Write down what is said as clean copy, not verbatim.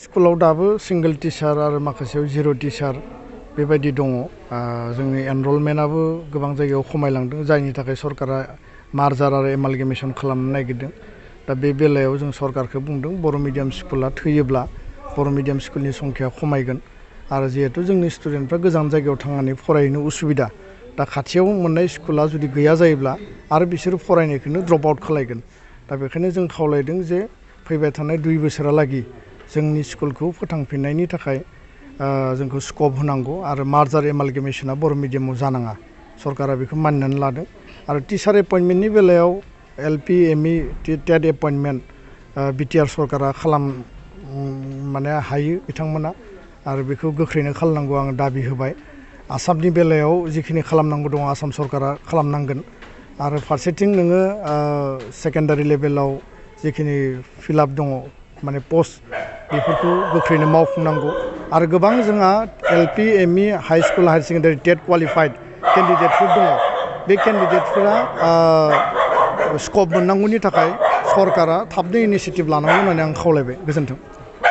स्कुलाव दाबो single teacher आरो माखासेयाव जिर' टिचार बेबायदि दङ। जोंनि एनरलमेन्टआबो गोबां जायगायाव खमायलांदों, जायनि थाखाय सरकारा मार्जार आरो एमालगेमेसन खालामनो नागिरदों। दा बे बेलायाव जों सरकारखौ बुंदों बर' मिडियाम स्कुला थैयोब्ला बर' मिडियाम स्कुलनि संख्याया खमायगोन आरो जिहेतु जोंनि स्टुडेन्टफ्रा गोजान जायगायाव थांनानै फरायनो उसुबिदा, दा खाथियाव मोननाय स्कुला जुदि गैया जायोब्ला आरो बिसोरो फरायनायखौनो ड्रप आउट खालायगोन। दा बेखायनो जों खावलायदों जे फैबाय थानाय 2 बोसोरालागै जोंनि स्कुलखौ फोथांफिननायनि थाखाय जोंखौ स्कप होनांगौ आरो मार्जार एमालगेमेसना बर' मिडियामाव जानाङा। सरकारा बेखौ मानिनानै लादों आरो टिचार एपइन्टमेन्टनि बेलायाव एलपि एमइ टेट एपइन्टमेन्ट बिटिआर सरकारा माने हायो बिथांमोना आरो बेखौ गोख्रैनो खालामनांगौ आं दाबि होबाय। आसामनि बेलायाव जिखिनि खालामनांगौ दङ आसाम सरकारा खालामनांगोन आरो फारसेथिं नोङो सेकेन्डारि लेभेलाव जिखिनि फिलआप दङ माने पस्ट बेफोरखौ गोख्रैनो मावफुंनांगौ आरो गोबां जोंहा LP ME high school higher secondary TET qualified केन्डिडेटफोर दङ। बे केन्डिडेटफोरा स्कप मोननांगौनि थाखाय सरकारा थाबनो इनिसियेटिभ लानांगौ होननानै आं खावलायबाय। गोजोन्थों।